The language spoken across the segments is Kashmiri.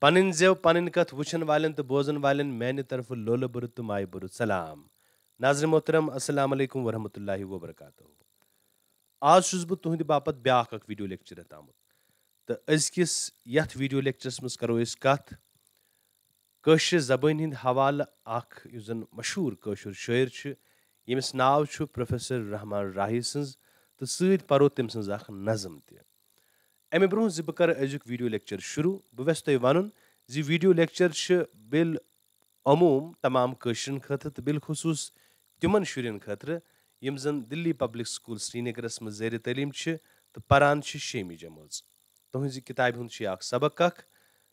पन जेव पन कथ वुचन वालन तो बोजन वालन मैंने तरफ लोल बुर तो माय बुर सलाम नाज़रीन मोहतरम अस्सलाम वालेकुम वरहमतुल्लाहि वबरकातुहू। आज छुस बह तुहंद बापत ब्याख अख वीडियो लेक्चर आमुत तो अजकिस यथ वीडियो लेक्चरस मज करो अस कथ कशर जबान हिंद हवाल अख युस जन मशहूर कशर शायर छ यमिस नाव छ प्रोफेसर रहमान राही सन्ज तो सत परो तम सन्ज अख नज़म त अमे ब्रोह जि बह कर अजुक वीडियो लेक्चर शुरू बह वेस तुह वन जि वीडियो लेक्चर छ बिल अमूम तमाम कशरन खतर तो बिलखसूस तिमन शुरन खतर यम जन दिल्ली पब्लिक स्कूल श्रीनगरस मज ज़ेर तलीम छ तो परान छ 6वीं जमात तुहज किताब हुंद छ अख सबक अख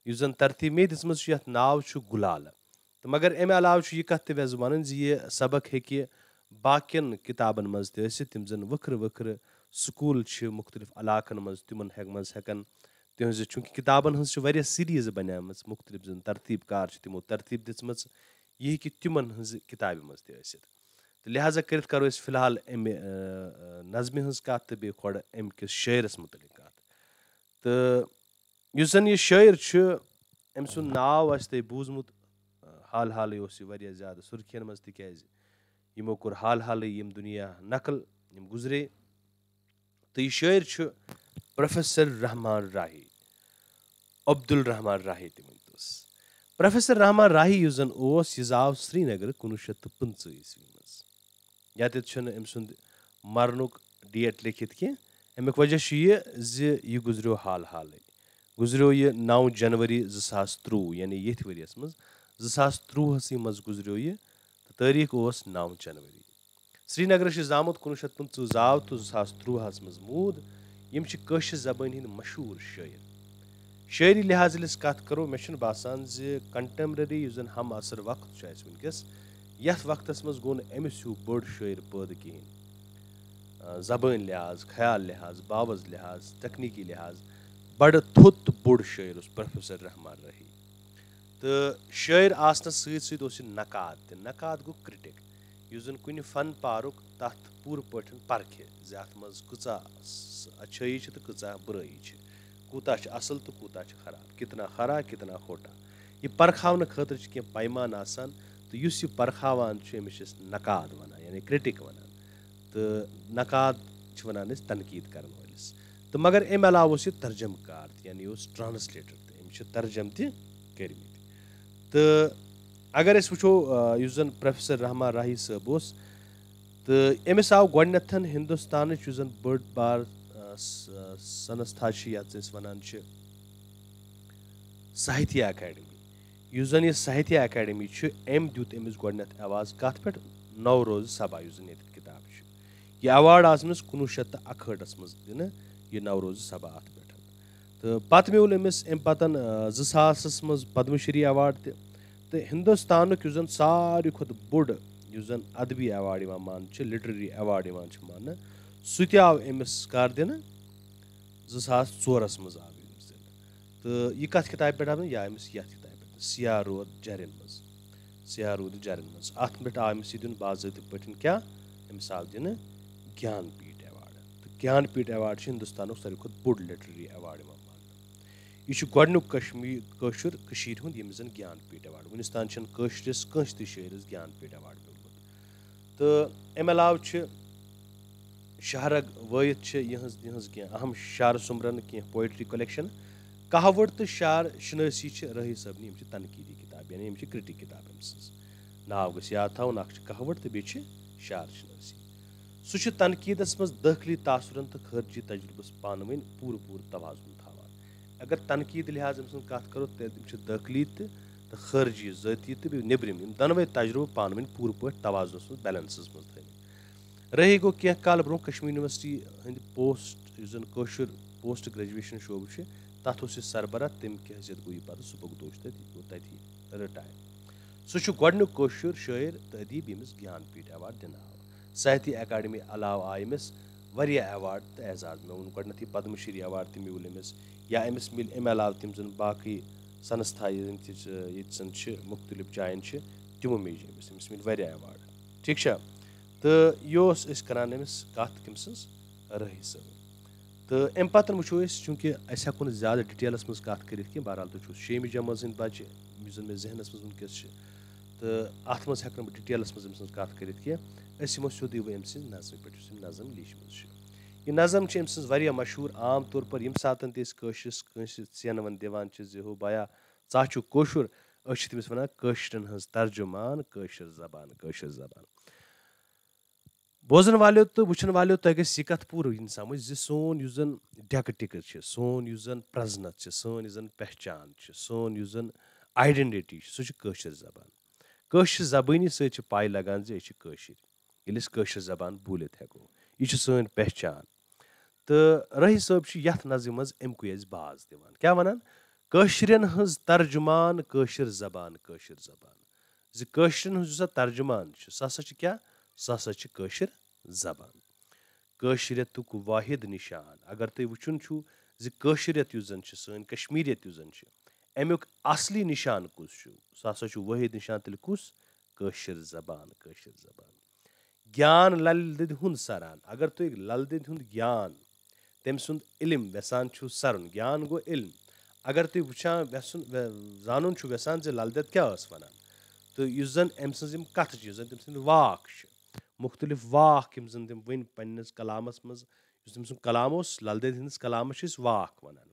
युस जन तरतीब मे दिसमज छ यथ नाव छ गुलाल तो मगर अमे अलाव छ यह कथ त वेस वन जि यह सबक हेकि बाकियन किताबन मज त आसित तिम जन वक्र वक्र स्कूल छ मुख्तलिफ इलाकन मज तिमन मज हेकन तिहज चूंकि किताबन हज वारिया सीरीज बनामच मुख्तलिफ जन तरतीबकार छ तिमो तरतीब दिसमच यह कि तिमन हज किताब मज त आसित तो लिहाजा कर करो अस फिलहाल अमे नज़मि हज कथ तो बे खोड़ अम किस शायरस मुतलिक कथ तो युस जन यह शायर छ अम सुन नाव आस तह बूजमुत हाल हाल यह वारिया ज्यादा सुर्खियन मज तिकाज यमो कोर हाल हाल यम दुनिया नकल यम गुजरे तो यह शायर छ प्रोफेसर रहमान राही अब्दुल रहमान राही त वनतोस प्रोफेसर रहमान राही युस जन ओस यह आव श्रीनगर 1915 ईस्वी मज यत अम सुंद मरनुक डेट लिखित कह अमुक वजह यह यह गुजरो हाल हाल गुजरो यह 9 जनवरी 2023 यानी यथ वरियस मज 2023 मज गुजरो यह तारीख ओस 9 जनवरी श्रीनगर जामुत 1915 जाव तो 2023 मज मूद यम कशर जबान हिंद मशहूर शायर शायरी लिहाज कत करो मे बासान कंटेम्प्ररी युस जन हम असर वक्त वनकस यथ वक्तस मज गो अमिस हूँ बड़ शायर पैद कहें जबान लिहाज ख्याल लिहाज बावज लिहाज तकनीकी लिहाज बड़ थोत बोड़ शायर प्रोफेसर रहमान राही तो शायर आसनस सत नकाद गो क्रिटिक युस जन कुन फन पारुक तथ पूर पठन परखे अत मज कचा अच्छाई तो कचा बुराई कूता असल तो कूता खराब कितना खरा कितना खोटा यह परखावन खतर कह पैमान आसान तो युस यह परखावान अमिस नकाद वनान यानी क्रिटिक वनान तो नकाद वनान तनकीद करन वलिस तो मगर अम अलाव यह तर्जमकार यानी ट्रांसलेटर अम तर्जम तर्मित तो अगर अस वो युस जन प्रोफेसर रहमान राही साहब उस तो अमिस आव गोडनथन हिंदुस्तान युस जन बड़ बार संस्था यथ वनान साहित्य अकेडमी युस जन यह साहित्य अकेडमी अम दुत अमिस गोडनथ आवाज कथ पे नवरोज सभा युस जन किताब यह अवार्ड आसमस 1961 मज दिन यह नवरोज सभा अत पे तो पत म्यूल अमिस अम पतन 2000 मज पद्मश्री अवार्ड तो हिंदुस्तान युस जन सारे खुद बोड़ युस जन अदबी अवार्ड मान लिटरेरी अवार्ड मान सह आव अमिस कर दिन 2004 मज आव अमिस दिन तो यह कथ किताब पे आव यह अमिस यथ किताब पे सियाह रोद जरन मज अत पे आव अमिस दिन बाज़ाब्त पे क्या अमिस आव दिन ज्ञानपीठ अवार्ड तो ज्ञानपीठ अवार्ड हिंदुस्तान सारे खुद बोड़ लिटरेरी अवार्ड मान यह गोडनुक कशीर हुंद यमिस जन ज्ञानपीठ अवार्ड वनिस तान कशरस कंस त शायरस ज्ञानपीठ अवार्ड मिलमुत तो अम अलाव शहरग वयत यहज कह अहम शार सुमरन कह पोइट्री कलेक्शन कहवट तो शार शनासी रही सबनी तनकीदी किताब यानी क्रिटिक किताब नाव गस याद थवन अख कहवट तो बे शार शनासी सह तनकीदस मज दाखिली तासुरन तो खर्जी तजुर्बस पानवन पूर पूर तवाजुन थावान अगर तनकीद लिहाज कत करो तम दाखिली तो खर्जी ज़ाती तो नबरम दोनवे तजुर्बे पानवन पूर पे तवाजुनस मज बैलेंसस मज थ रही गो कह काल ब्रो कश्मीर यूनिवर्सिटी हंद पोस्ट युस जन कशर पोस्ट ग्रेजुएशन शोब तथ सरबराह तम की हैसियत गो पे सुबकदोश तथी रिटायर सह गोडनुक कशर शायर तो अदीब यमिस ज्ञानपीठ अवार्ड दिन आव साहित्य अकादमी अलाव आय अमिस वारिया अवार्ड तो एजाज मे वो गोडनथ पद्मश्री अवार्ड तह म्यूल अमिस या अमिस मिल अम अलाव तम जन बाकी संस्था ये मुख्तलिफ जायन तमो मेज अमिस मिल वारिया अवार्ड ठीक तो यह करान अमिस कत कम सज रही सब तो अमि पतन वुचो अस चूंकि अस हेको ज्यादा डिटेलस मज कत करित कि बहरहाल तुम शेमि जमात हंद बच्चे यस जन मे जहनस मज वनकस तो अत मज हेक डिटेलस मज अम कत करित कह यमो सोदी वो अम नज़म पे नज़म लिचम यह नज़म अम मशहूर आम तौर पर यम सात तस सेन वन दिवान हो बया चा कोशुर तमिस वन कशरन हज तर्जुमान कशर जबान बोजन वालो तो वुचन वालो तह गई यह कत पूर इन समझ सोन युस जन डेक टिकट सोन युस जन प्रजनत सोन युस जन पहचान सोन युस जन आइडेंटिटी सह कशर जबान कशर जबानी सत पाई लगान ये कशर जबान बोलित हेको यह सन पहचान तो रही साहब यथ नज़म मज अमुक बाज दिवान क्या वनान कशरन हज तर्जुमान कशर जबान कशरन हज तर्जुमान सह क्या सह कशर जबान कशरियतुक वाहिद निशान अगर तुम वुचन कशरियत युस जन सन कश्मीरियत युस जन अमुक असली निशान कुस सह वाहिद निशान तेल कुस कशर जबान ज्ञान लल दद हुंद सरान अगर तुम लल दद हुंद ज्ञान तम सुंद इल्म वेसान सरन ज्ञान गो इल्म अगर तुम वुचान जानन वेसान जे लल दद क्या वनान तो युस जन अम सम कथ युस जन तम सद वाक मुख्तलिफ वाक यम जन तम वन पन्नस कलामस मज तम सुंद कलाम लल दद हंदिस कलामस वाक वनान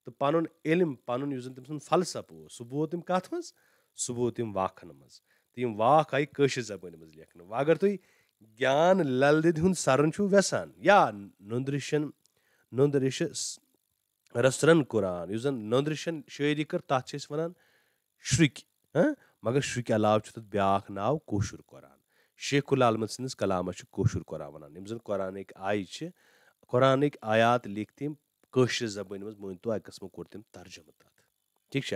तो पन इल्म पन युस जन तम सुंद फलसफ सह बो तम कथ मज सह बो तम वाकन मज तो यम वाक आई कशर जबान मज लेखन अगर तुम ज्ञान लल दद हुंद सरन वेसान या नंद रसरन कुरान युस जन नंदरिशन शायरी कर तथ वनान श्रुक मगर श्रुक अलाव तथ ब्याख नाव कोशुर कुरान शेखुल आलमद सन्दस कलामस कोशुर कुरान वनान यम जन कुरानिक आय कुरानिक आयात लिख तम कशर जबान मज मान तो अक कस्मो कोर तम तर्जुम तथ ठीक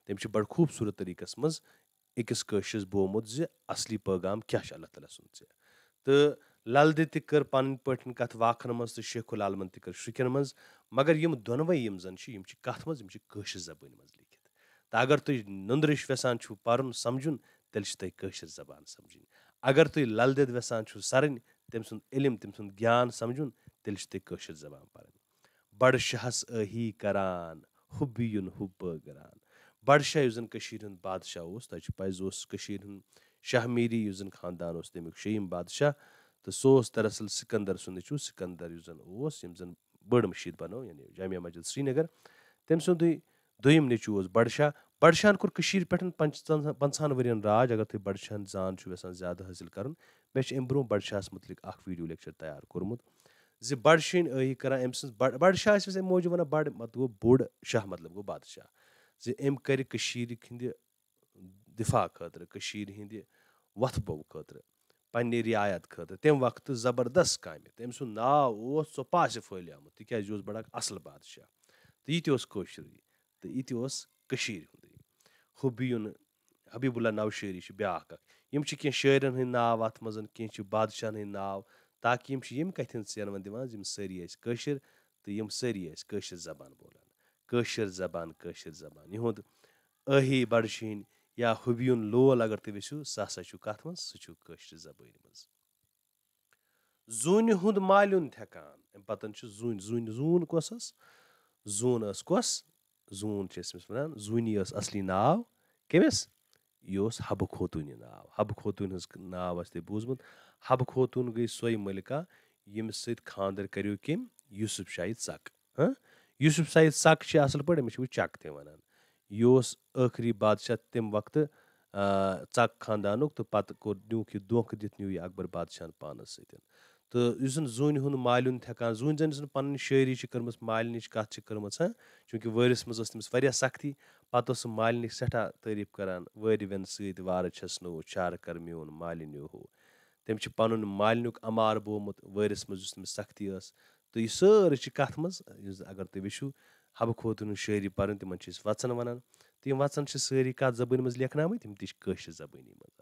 तम बड़ खूबसूरत तरीकस मज अकिस कशरस बोमुत जे असली पैगाम क्या अल्लाह ताला सुन तो लल दद कर पन पन कथ वाखन मज तो शेखुल आलमन कर श्रुकन मज मगर यम दोनवे यम जन कथ मज कशर जबान मज लिखित तो अगर तुम नंदरिश वेसान पर्न समझुन तेल तह कशर जबान समझिन अगर तुम लल दद वेसान सरन तम सुंद इल्म तम सुंद ज्ञान समझुन तेल तह कशर जबान पर्न बड़ शाहस अही करान हुबियुन हुब करान बड़ शाह युस जन कशीर हुंद बादशाह तह पज कशीर हुंद शाह मीरी युस जन खानदान तमिक शेयम बादशाह तो सह दरअसल सिकंदर सुंद सिकंदर युस जन बड़ मशीद बनो यानी जामिया मस्जिद श्रीनगर तम सुंद दोयम नेचु बड़शाह बड़शाहन कोर कशीर पे 50 वरियन राज अगर तुम बड़शाहन जान वेसान ज्यादा हासिल कर मे अम ब्रो बड़शाहस मुतलिक वीडियो लेक्चर तैयार कोर्मुत जे बड़शीन अही कर अम सज बड़शाह अमे मौजूद वन बड़ मत गो बोड़ शाह मतलब गो बादशाह जे अम कर हिंद दिफा खतर हिंद वथ बो खतर पन्ने रियायत खतर तम वक्त जबरदस्त काम तम सुंद नाव चौपास फैलियामुत तिज बड़ा असल बादशाह तो यह कशर तो यह कशीर हुंद हुबियुन हबीबुल्ला नौशेरी ब्याख यम कह शायरन हंद नाव अत मज कह बादशाहन हंद नाव ताकि यम कथ हंद सेनवन दिवान यम सारी कशर तो यम सारी कशर जबान बोलान कशर जबान यहुंद अही बड़शीन या हुबियुन लोल अगर तुम वो सह कथ मज सह कशर जबान मज जून हुंद माल्युन थेकान पतन जून जून जून कस जून कस जून वन जूनी असली नाव कमिस यह हब खोतून नाव हब खोतून हज नाव तुम बूजमुत हब खोतून गई सोई मलिका यमिस सत खानदर करो कम यूसुफ शाही चक यूसुफ शाही चक असल पे अमिस चक ते वनान यह आखिरी बादशाह तम वक्त चक खानदानुक तो पत नुक यह धोख दित नु यह अकबर बादशाह पानस सत तो जून हुंद माल्युन थेकान जून जन पन शायरी कर्म मालिनच कथ कर्म चूंकि वरिस मज तमिस सख्ती पत मालिनिक सठा तारीफ करान वारि वन सत वार छसनो चार कर म्योन मालिन्यो हो तम पन मालिनुक अमार बोमुत वरिस मज तमिस सख्ती तो यह सारी कथ मज अगर तुम वो हब खोतून शायरी पर्न तिमन वचन वनान तो यम वचन सारी कथ जबान मज लेखन तम तशर जबानी मज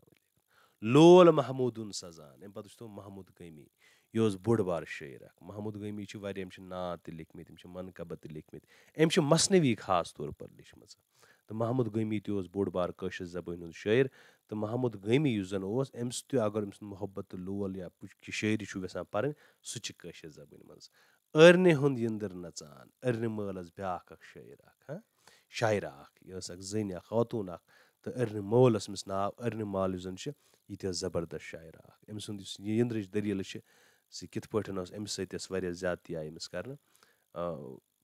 लोल महमूदुन सजान अम पे महमूद गमी यह बोड़ बार शायर महमूद गमी नात लिखमित मनकबत लिखमित अम मसनवी खास तौर पर लिखम तो महमूद गमी तह बोड़ बार कशर जबान हूँ शायर तो महमूद गमी जन अम्स अगर मोहब्बत लोल या शायरी वेसान पर्न सह कशर जबान मज ٲرنہِ ہُنٛد یِنٛدٕر نژان ٲرنہِ مٲل ٲس بیٛاکھ اکھ شٲعر اکھ شاعرہ اکھ یہِ ٲس اکھ زٔنۍ اکھ خاتوٗن اکھ تہٕ ٲرنہِ مول ٲس أمِس ناو ٲرنہِ مال یُس زن چھِ یہِ تہِ ٲس زبردست شاعرہ اکھ أمۍ سُنٛد یُس یہِ یِنٛدرٕچ دٔلیٖل چھِ زِ کِتھ پٲٹھۍ ٲس أمِس سۭتۍ ٲس واریاہ زیادتی آیہِ أمِس کرنہٕ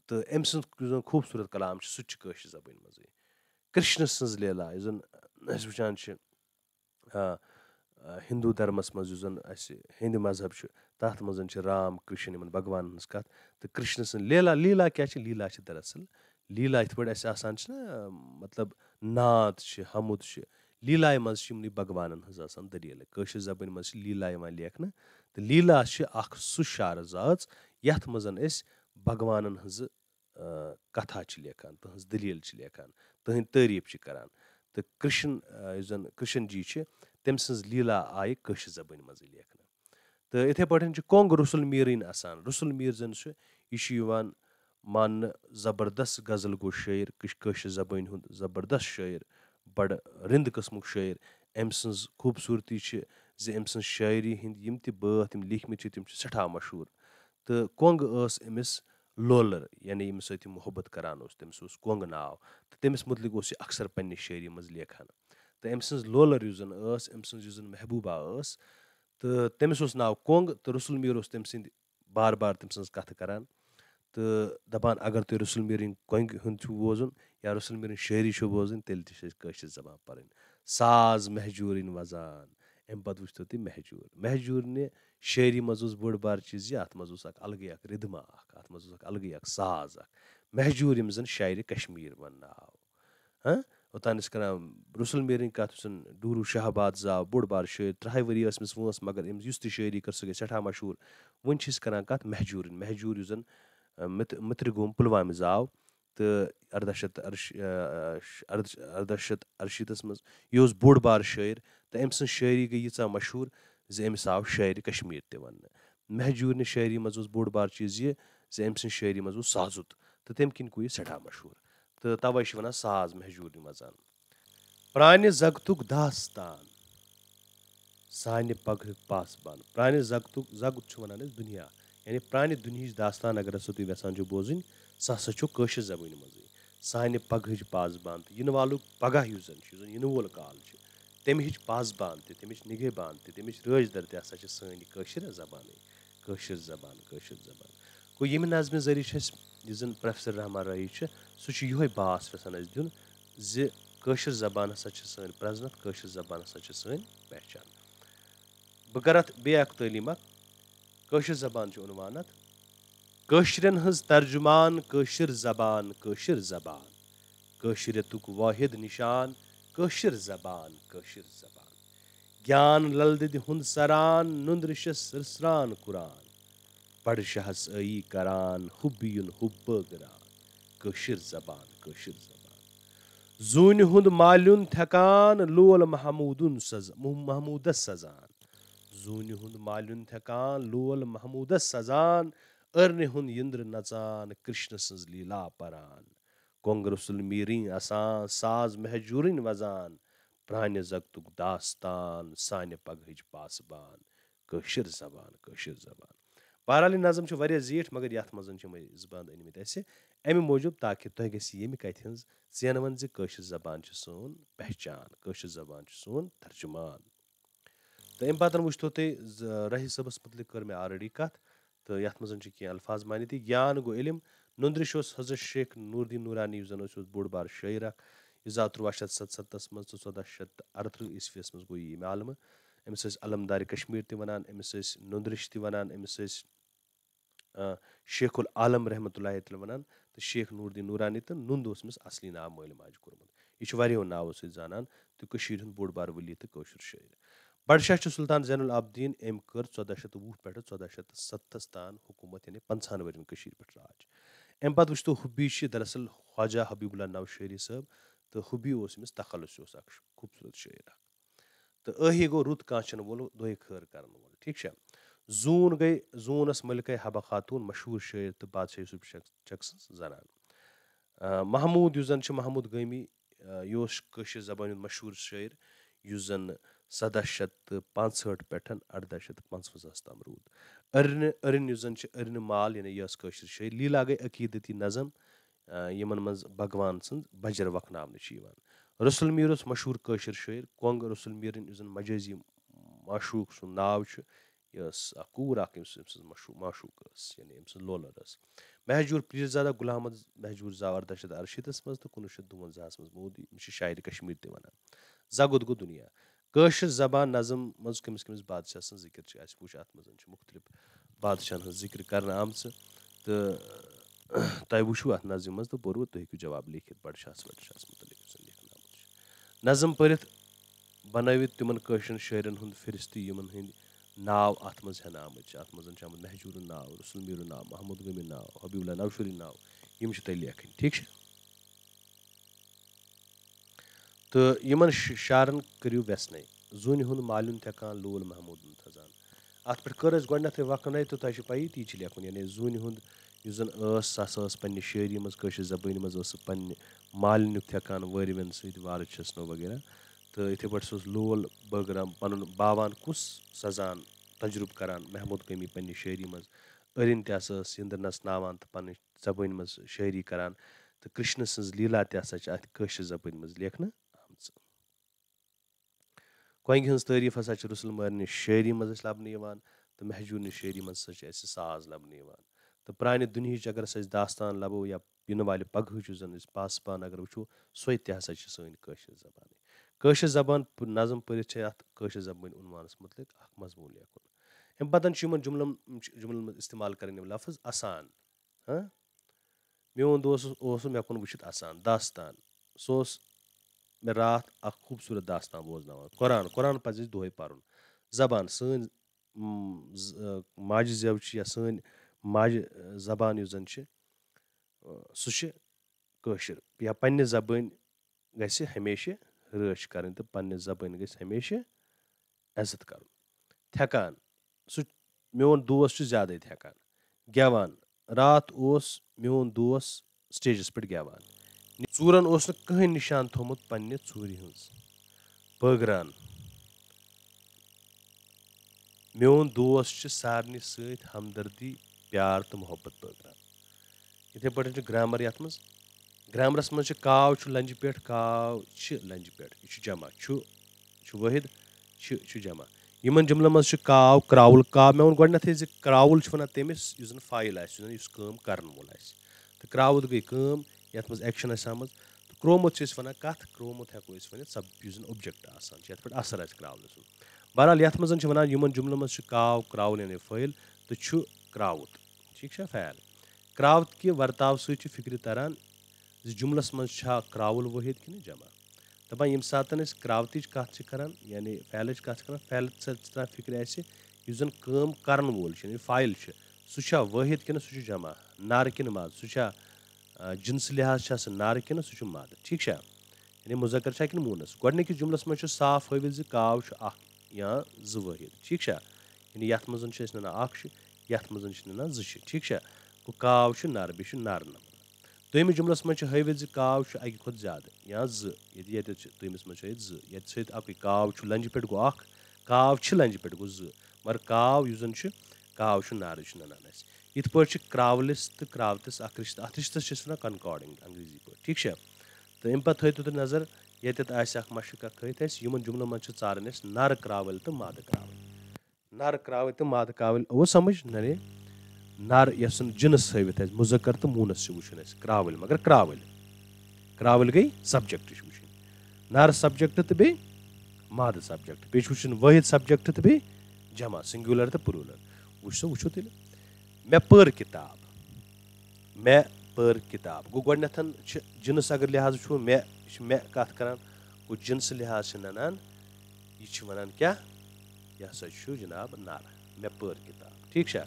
تہٕ أمۍ سُنٛد یُس زن خوٗبصوٗرت کلام چھُ سُہ تہِ چھُ کٲشِر زبٲنۍ منٛزٕے کرشنہٕ سٕنٛز لیلا یُس زن أسۍ وٕچھان چھِ ہِندوٗ دھرمس منٛز یُس زن اَسہِ ہیٚنٛدۍ مذہب چھُ تَتھ منٛز چھِ رام کرشن یِمن بھگوانن ہٕنٛز کَتھ تہٕ کرشنہٕ سٕنٛز لیلا کیاہ چھِ لیلا چھِ دراصل لیلا یِتھ پٲٹھۍ اَسہِ آسان چھِنہ مطلب نعت چھِ حمُد چھِ لیلایہِ منٛز چھِ یِمنٕے بھگوانن ہٕنٛز آسان دٔلیٖل کٲشِر زبٲنۍ منٛز چھِ لیلا یِوان لیکھنہٕ تہٕ لیلا چھِ اکھ سُہ شعر زٲژ یَتھ منٛز أسۍ بھگوانن ہٕنٛزٕ کتھا چھِ لیکھان تٕہنٛز دٔلیٖل چھِ لیکھان تٕہنٛدۍ تعریٖف چھِ کران تہٕ کرشن یُس زن کرشن جی چھِ تٔمۍ سٕنٛز لیلا آیہِ کٲشِر زبٲنۍ منٛزٕے لیکھنہٕ تہٕ یِتھٕے پٲٹھۍ چھِ کۄنٛگ رسول میٖرٕنۍ آسان رسول میٖر زن چھُ یہِ چھُ یِوان ماننہٕ زبردست غزل گوٚو شٲعر کٲشِر زبٲنۍ ہُنٛد زبردست شٲعر بڑٕ رِنٛدٕ قٕسمُک شٲعر أمۍ سٕنٛز خوٗبصوٗرتی چھِ زِ أمۍ سٕنٛز شٲعری ہِنٛدۍ یِم تہِ بٲتھ یِم لیٖکھمٕتۍ چھِ تِم چھِ سٮ۪ٹھاہ مشہوٗر تہٕ کۄنٛگ ٲس أمِس لولر یعنی ییٚمِس سۭتۍ یہِ محبت کران اوس تٔمِس اوس کۄنٛگ ناو تہٕ تٔمِس مُتعلِق اوس یہِ اکثر پننہِ شٲعری منٛز لیکھان تہٕ أمۍ سٕنٛز لولر یُس زن ٲس أمۍ سٕنٛز یُس زن محبوٗبہ ٲس تہٕ تٔمِس اوس ناو کۄنٛگ تہٕ رسول میٖر اوس تٔمۍ سٕنٛدۍ بار بار تٔمۍ سٕنٛز کتھٕ کران تہٕ دپان اگر تُہۍ رسول میٖرٕنۍ کۄنٛگہِ ہُنٛد چھُو بوزُن یا رسول میٖرٕنۍ شٲعری چھو بوزٕنۍ تیٚلہِ تہِ چھِ أسۍ کٲشِر زبان پرٕنۍ ساز مہجوٗرٕنۍ وزان اَمہِ پتہٕ وٕچھتو تُہۍ مہجوٗرنہِ شٲعری منٛز اوس بوٚڑ بار چیٖز یہِ اتھ منٛز اوس اکھ الگٕے اکھ رِدما اکھ اتھ منٛز اوس اکھ الگٕے اکھ ساز اکھ مہجوٗر یِم زن شاعرِ کشمیٖر وننہٕ اوٚتان ٲسۍ کران رسول میٖرٕنۍ کتھ یُس زن ڈوٗروٗ شاہباد زاو بوٚڑ بار شٲعر 30 ؤری ٲسۍ أمِس وٲنٛس مگر أمِس یُس تہِ شٲعری کٔر سۄ گٔے سٮ۪ٹھاہ مشہوٗر وۄنۍ چھِ أسۍ کران کتھ مہجوٗر یُس زن مِترِ گوم پُلوامہِ زاو تہٕ اردہ شیٚتھ ارشیٖتھس منٛز یہِ اوس بوٚڑ بار شٲعر تہٕ أمۍ سٕنٛز شٲعری گٔے ییٖژاہ مشہوٗر زِ أمِس آو شاعرِ کشمیٖر تہِ وننہٕ مہجوٗرنہِ شٲعری منٛز اوس بوٚڑ بار چیٖز یہِ زِ أمۍ سٕنٛزِ شٲعری منٛز اوس سازُت تہٕ تمہِ کِنۍ گوٚو یہِ سٮ۪ٹھاہ مشہوٗر تہٕ تَوے چھِ وَنان ساز مہجوٗرنہِ وزان پرانہِ زگتُک داستان سانہِ پگہٕکۍ پاسبان پرانہِ زگُت چھُ وَنان أسۍ دُنیا یعنی پرانہِ دُنہِچ داستان اگر ہسا تُہۍ یژھان چھِو بوزٕنۍ سُہ ہسا چھُ کٲشِر زبٲنۍ منٛزٕے سانہِ پگہٕچ پاسبان تہٕ یِنہٕ والُک پگاہ یُس زن چھُ یُس زن یِنہٕ وول کال چھُ تمِچ پاسبان تہِ تمِچ نِگہبان تہِ تمِچ رٲچھ در تہِ ہسا چھِ سٲنۍ کٲشِر زبانٕے کٲشِر زبان گوٚو ییٚمہِ نظمہِ ذٔریعہٕ چھِ أسۍ یُس زن پروفیسر رحمان رٲہی چھُ سُہ چھُ یِہوے باس یژھان اَسہِ دیُن زِ کٲشِر زبان ہسا چھِ سٲنۍ پرٛزنت کٲشِر زبان ہسا چھِ سٲنۍ پہچان بہٕ کرٕ اتھ بیٚیہِ اکھ تعلیٖم اکھ کٲشِر زبان چھِ عنوان اتھ کٲشرٮ۪ن ہٕنٛز ترجُمان کٲشِر زبان کٲشرِیتُک وٲحِد نِشان کٲشِر زبان گیان لل دٮ۪دِ ہُنٛد سران نُندٕ ریٚشس سٕرسران قُران بڑٕ شاہس ٲیی کران حُبیُن حُب بٲگران کٲشِر زبان زوٗنہِ ہُنٛد مالیُن تھٮ۪کان لول محموٗدس سزان زوٗنہِ ہُنٛد مالیُن تھٮ۪کان لول محموٗدس سزان ٲرنہِ ہُنٛد یِنٛدر نژان کرشنہٕ سٕنٛز لیلا پران کۄنٛگ رسول میٖرٕنۍ اسان ساز مہجوٗرٕنۍ وزان پرانہِ زگتُک داستان سانہِ پگہٕچ پاسبان کٲشِر زبان بہرحال یہِ نظم چھِ واریاہ زیٖٹھ مگر یتھ منٛز چھِ یِمے زٕ بند أنمٕتۍ اَسہِ اَمہِ موٗجوٗب تاکہِ تۄہہِ گژھِ ییٚمہِ کتھِ ہٕنٛز ژینوٕنۍ زِ کٲشِر زبان چھِ سون پہچان کٲشِر زبان چھُ سون ترجُمان تہٕ اَمہِ پتہٕ وٕچھتو تُہۍ رٲہی صٲبس مُتعلِق کٔر مےٚ آلریڈی کتھ تہٕ یتھ منٛز چھِ کینٛہہ الفاظ مٲنِتھ گیان گوٚو علم نُندرِش اوس حضرت شیخ نوٗر دیٖن نوٗرانی یُس زن اوس بوٚڑ بار شٲعر اکھ یہِ زاو 1377 منٛز تہٕ 1438 عیسویس منٛز گوٚو یہِ عالمہٕ أمِس ٲسۍ علمدارِ کشمیٖر تہِ ونان أمِس ٲسۍ نُندرِش تہِ ونان أمِس ٲسۍ شیخ العالم رحمتہ اللہ تعالیٰ ونان تہٕ شیخ نوٗر دیٖن نوٗرانی تہٕ نُند اوس أمِس اصلی ناو مٲلۍ ماجہِ کوٚرمُت یہِ چھُ واریاہو ناوو سۭتۍ زانان تہٕ کٔشیٖر ہُنٛد بوٚڑ بار ؤلی تہٕ کٲشُر شٲعر بڈشاہ چھُ سُلطان زین العابدیٖن أمۍ کٔر 1420 پٮ۪ٹھٕ 1470 تام حکوٗمت یعنی 50 ؤرین کٔشیٖر پٮ۪ٹھ راج اَمہِ پتہٕ وٕچھتو حُبی چھِ دراصل خواجہ حبیٖب اللہ نوشہری صٲب تہٕ حُبی اوس أمِس تخلص اوس اکھ خوٗبصوٗرت شٲعر اکھ تہٕ ٲہی گوٚو رُت کانچن وول دۄیہِ خٲر کرن وول ٹھیٖک چھا زوٗنس ملکے حبہ خاتوٗن مشہوٗر شٲعر تہٕ بادشاہ یوٗسف چک سٕنٛز زنان محموٗد یُس زن چھُ محموٗد گٲمی یہِ اوس کٲشِر زبانہِ ہُنٛد مشہوٗر شٲعر یُس زن 1765 پٮ۪ٹھ 1855 تام روٗد أرن یُس زَن چھِ أرنہِ مال یعنی یہِ ٲس کٲشِر شٲعری لیٖلا گٔے عقیٖدتی نظم یِمن منٛز بھگوان سٕنٛز بجر وکھناونہٕ چھِ یِوان رسول میٖر اوس مشہوٗر کٲشِر شٲعر کۄنٛگ رسول میٖرٕنۍ یُس زَن مجٲزی معشوٗق سُنٛد ناو چھُ یہِ ٲس اکھ کوٗر اکھ أمۍ سٕنٛز معشوٗق ٲس یعنی أمۍ سٕنٛز لولر ٲس مہجوٗر پیٖرزادہ غلام احمد مہجوٗر زاو 18 منٛز تہٕ 1952 منٛز موٗد یِم چھِ شاعرِ کشمیٖر تہِ وَنان زگُت گوٚو دُنیا کٲشِر زبان نظم منٛز کٔمِس کٔمِس بادشاہ سٕنٛز ذِکِر چھِ اَسہِ وٕچھ اَتھ منٛز چھِ مُختٔلِف بادشاہن ہٕنٛز ذِکِر کرنہٕ آمژٕ تہٕ تۄہہِ وٕچھوٕ اَتھ نظمہِ منٛز تہٕ پوٚروٕ تُہۍ ہیٚکِو جواب لیکھِتھ بڈشاہس وڈشاہس مُتعلِق یُس زَن لیکھنہٕ آمُت چھُ نظم پٔرِتھ بنٲوِتھ تِمن کٲشرٮ۪ن شٲعرن ہُنٛد فہرست یِمن ہٕنٛدۍ ناو اَتھ منٛز ہٮ۪نہٕ آمٕتۍ چھِ اَتھ منٛز چھُ آمُت مہجوٗرُن ناو رسول میٖرُن ناو محمد غٔمِن ناو حبیٖب اللہ نوشوٗری ناو یِم چھِ تۄہہِ لیکھٕنۍ ٹھیٖک چھا تہٕ یِمن شعرن کٔرِو ویژنَے زوٗنہِ ہُنٛد مالیُن تھٮ۪کان لول محموٗدُن تھزان اَتھ پٮ۪ٹھ کٔر اَسہِ گۄڈنٮ۪تھٕے وقنَے تہٕ تۄہہِ چھُ پَیی تی چھِ لیکھُن یعنی زوٗنہِ ہُنٛد یُس زَن ٲس سۄ ہسا ٲس پنٕنہِ شٲعری منٛز کٲشِر زبٲنۍ منٛز ٲس سُہ پنٕنہِ مالنیُک تھٮ۪کان وٲرۍوٮ۪ن سۭتۍ وارٕ چھَسنو وغیرہ تہٕ یِتھٕے پٲٹھۍ سُہ اوس لول بٲگرام پَنُن باوان کُس سزان تجرُبہٕ کران محموٗد غٔمی پنٕنہِ شٲعری منٛز أرِنۍ تہِ ہسا ٲس سِنٛدٕ نژناوان تہٕ پنٕنۍ زبٲنۍ منٛز شٲعری کران تہٕ کرٛشنہٕ سٕنٛز لیٖلا تہِ ہسا چھِ اَتھ کٲشِر زبٲنۍ منٛز لیکھنہٕ آمژٕ کۄنٛگہِ ہٕنٛز تعٲریٖف ہسا چھِ رسول میٖرنہِ شٲعری منٛز اَسہِ لَبنہٕ یِوان تہٕ مہجوٗرنہِ شٲعری منٛز ہسا چھِ اَسہِ ساز لَبنہٕ یِوان تہٕ پرانہِ دُنہِچ اگر أسۍ داستان لَبو یا یِنہٕ والہِ پگہٕچ یُس زَن أسۍ پاسبان اگر وٕچھو سۄ تہِ ہسا چھِ سٲنۍ کٲشِر زبانٕے کٲشِر زبان نظم پٔرِتھ چھِ اَتھ کٲشِر زبٲنۍ عنوانَس مُتعلِق اکھ مضموٗن لیکھُن اَمہِ پَتہٕ چھُ یِمن جُملن منٛز اِستعمال کَرٕنۍ یِم لفظ اَسان میون دوس اوسُم مےٚ کُن وٕچھِتھ اَسان داستان سُہ اوس مےٚ راتھ اکھ خوٗبصوٗرت داستان بوزناوان قۄران پَزِ اَسہِ دۄہے پَرُن زبان سٲنۍ ماجہِ زیو چھِ یا سٲنۍ ماجہِ زبان یُس زَن چھِ سُہ چھِ کٲشِر یا پنٕنہِ زبٲنۍ گژھِ ہمیشہِ رٲچھ کَرٕنۍ تہٕ پنٕنہِ زبٲنۍ گژھِ ہمیشہِ عزت کَرُن تھٮ۪کان سُہ میون دوس چھُ زیادَے تھٮ۪کان گٮ۪وان راتھ اوس میون دوس سٹیجَس پٮ۪ٹھ گٮ۪وان ژوٗرَن اوس نہٕ کٕہٕنۍ نِشان تھوٚمُت پنٕنہِ ژوٗرِ ہٕنٛز بٲگران میون دوس چھُ سارنٕے سۭتۍ ہمدردی پیار تہٕ محبت بٲگران یِتھٕے پٲٹھۍ چھُ گرامر یَتھ منٛز گرامرَس منٛز چھِ کاو چھُ لنٛجہِ پٮ۪ٹھ کاو چھِ لنٛجہِ پٮ۪ٹھ یہِ چھُ جمع چھُ وٲحد چھُ جمع یِمن جُملن منٛز چھُ کاو کراوُل کاو مےٚ ووٚن گۄڈٕنیتھٕے زِ کراوُل چھِ وَنان تٔمِس یُس زَن فایِل آسہِ یُس کٲم کرن وول آسہِ تہٕ کراوُت گٔے کٲم یَتھ منٛز ایکشن آسہِ آمٕژ تہٕ کرومُت چھِ أسۍ وَنان کَتھ کرومُت ہٮ۪کو أسۍ ؤنِتھ یُس زَن اوبجیکٹ آسان چھُ یَتھ پٮ۪ٹھ اَثر آسہِ کراونہٕ سُنٛد بہرحال یَتھ منٛز چھِ وَنان یِمن جُملن منٛز چھُ کاو کراوُل یعنی فٲیِل تہٕ چھُ کراوُت ٹھیٖک چھا فیل کراوت کہِ ورتاو سۭتۍ چھُ فِکرِ تران زِ جُملس منٛز چھا کراوُل وٲحد کِنہٕ جمع دَپان ییٚمہِ ساتہٕ أسۍ کراوتٕچ کَتھ چھِ کران یعنی فیلٕچ کَتھ چھِ کران فیلہٕ سۭتۍ چھِ تران فِکرِ اَسہِ یُس زَن کٲم کرن وول چھُ یعنی فایِل چھُ سُہ چھا وٲحد کِنہٕ سُہ چھُ جمع نر کِنہٕ مد سُہ چھا جِنسہٕ لحاظ چھا سُہ نر کِنہٕ سُہ چھُ مد ٹھیٖک چھا یعنی مُذکر چھا کِنہٕ موٗنس گۄڈٕنِکِس جُملس منٛز چھُ صاف ہٲوِتھ زِ کاو چھُ اکھ یا زٕ وٲحد ٹھیٖک چھا یعنی یَتھ منٛز چھِ أسۍ نِوان اکھ چھِ یَتھ منٛز چھِ نِوان زٕ چھِ ٹھیٖک چھا گوٚو کاو چھُ نر بیٚیہِ چھُ نر نمبر دوٚیمِس جُملس منٛز چھِ ہٲوِتھ زِ کاو چھُ اَکہِ کھۄتہٕ زیادٕ یا زٕ ییٚتٮ۪تھ چھِ دوٚیمِس منٛز چھِ ہٲوِتھ زٕ ییٚتہِ چھِ اکُے کاو چھُ لنٛجہِ پٮ۪ٹھ گوٚو اکھ کاو چھِ لنٛجہِ پٮ۪ٹھ گوٚو زٕ مگر کاو یُس زن چھُ کاو چھُ نارٕ چھُ نَنان اَسہِ یِتھ پٲٹھۍ چھِ کراولِس تہٕ کراوتِس اکھ رِشتہٕ اَتھ رِشتَس چھِ أسۍ وَنان کَنکاڈِنٛگ انگریٖزی پٲٹھۍ ٹھیٖک چھا تہٕ اَمہِ پَتہٕ تھٲیتو تُہۍ نظر ییٚتٮ۪تھ آسہِ اکھ مَشق اکھ تھٲیِتھ اَسہِ یِمن جُملن منٛز چھِ ژارٕنۍ اَسہِ نر کراوٕلۍ تہٕ مادٕ کراوٕلۍ نر کراوٕلۍ تہٕ مادٕ کاوٕلۍ اوس سمجھ نر یۄس جِنٕس ہٲوِتھ اَسہِ مُذکر تہٕ موٗنس چھِ وٕچھُن اَسہِ کراوٕلۍ مگر کراوٕلۍ گٔے سبجکٹ چھِ وٕچھِنۍ نر سبجکٹ تہٕ بیٚیہِ مادٕ سبجکٹ بیٚیہِ چھِ وٕچھُن وٲحد سبجکٹ تہٕ بیٚیہِ جمع سنگیوٗلر تہٕ پروٗلر وٕچھو تیٚلہِ مےٚ پٔر کِتاب گوٚو گۄڈٕنیتھ چھِ جِنٕس اگر لحاظ وٕچھو مےٚ یہِ چھِ مےٚ کتھ کران گوٚو جِنسہٕ لحاظ چھِ ننان یہِ چھِ وَنان کیاہ یہِ ہسا چھُ جِناب نر مےٚ پٔر کِتاب ٹھیٖک چھا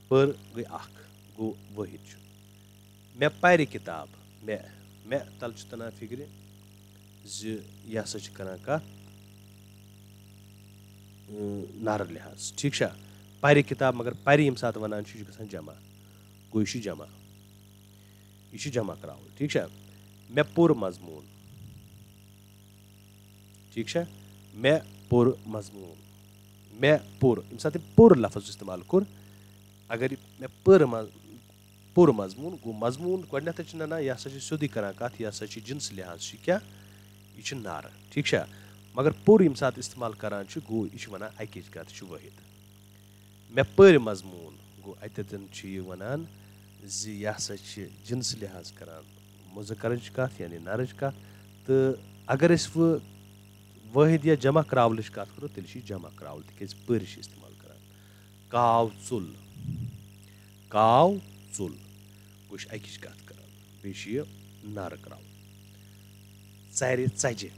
پٔر گٔے اکھ گوٚو وٲحد چھُ مےٚ پرِ کِتاب مےٚ تل چھُ تران فِکرِ زِ یہِ ہسا چھِ کران کتھ نر لحاظ ٹھیٖک چھا پرِ کِتاب مگر پرِ ییٚمہِ ساتہٕ وَنان چھُ یہِ چھُ گژھان جمع گوٚو یہِ چھُ جمع کراوُل ٹھیٖک چھا مےٚ پوٚر مضموٗن ٹھیٖک چھا مےٚ پوٚر مضموٗن مےٚ پوٚر ییٚمہِ ساتہٕ تٔمۍ پوٚر لفظ اِستعمال کوٚر अगर मे पुर मजमून गो मजमून गोडनेथ ना यह सोदी कर कत यह जिन्स लिहाज क्या यह नार ठीक है मगर पुर यम सात इस्तेमाल करान गो यह वन अकिच कत वाहिद मे पर मजमून गो अतन वन यह जिन्स लिहाज करान मुजक्कर कत यानी नरच कत तो अगर वाहिद या जमा क्रावल कत करो तेल जमा क्रावल तिक पर इस्तेमाल करान काव चुल गो अकिच कत करान बे नार क्रावल चार चजे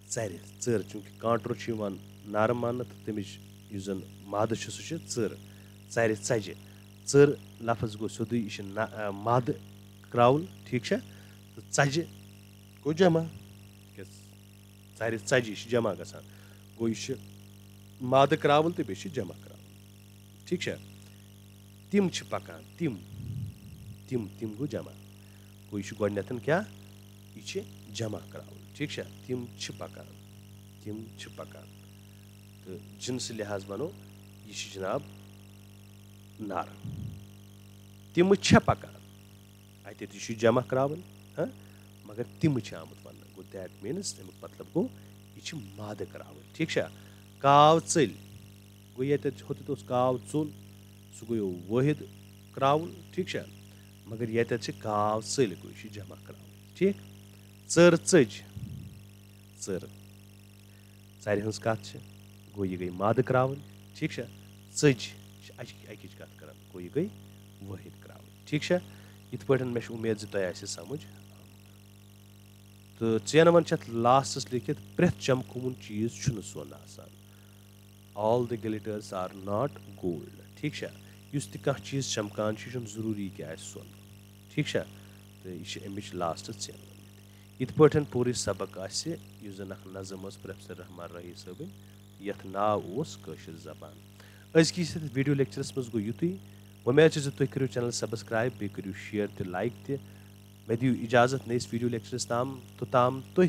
चर चूंकि कांटर नार मान तो तमिच जन माद सह चर चार चजे चर लफज गो सोद यह माद क्रावल ठीक है तो चजे गो जमा चार चजे यह जमा गसान गो यह माद क्रावल तो बे जमा क्रावल ठीक है तिम पकान तिम गो जमा गो यह गोडनेथ क्या यह जमा क्रावल ठीक है तिम पकान तो जिन्स लिहाज वनो यह जनाब नार तिम पकान अत जमा क्रावल हाँ मगर तिम आमुत वन गो दैट मीन्स तमिक मतलब गो यह माद क्रावल ठीक है काव चल गो ये होत काव चुल सह गो वाहिद क्रावल ठीक है मगर ये काव चल गो यह जमा क्रावल ठीक चर चज चार हज कत गो यह गई माद क्रावल ठीक है चज अकिच कत कर गो यह गई वाहिद क्रावल ठीक है इत पे मे उम्मीद तुम समझ तो चेन वन लास्टस लिखित प्रेथ चमकुन चीज सोन आसान all the glitters are not gold ठीक है युस तह चीज चमकान जरूरी क्या सोन ठीक है तो यह अमिच लास्ट चेन इत पे पूरी सबक जन नज़म प्रोफेसर रहमान रही सबन यथ नाव कशिर जबान अजकिस वीडियो लेक्चरस मज गो युत उम्मीद तुम करो चैनल सब्सक्राइब बे करो शेयर तो लाइक ते मे दियो इजाजत नईस वीडियो लेक्चरस ताम तोताम तुह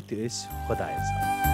खुदायस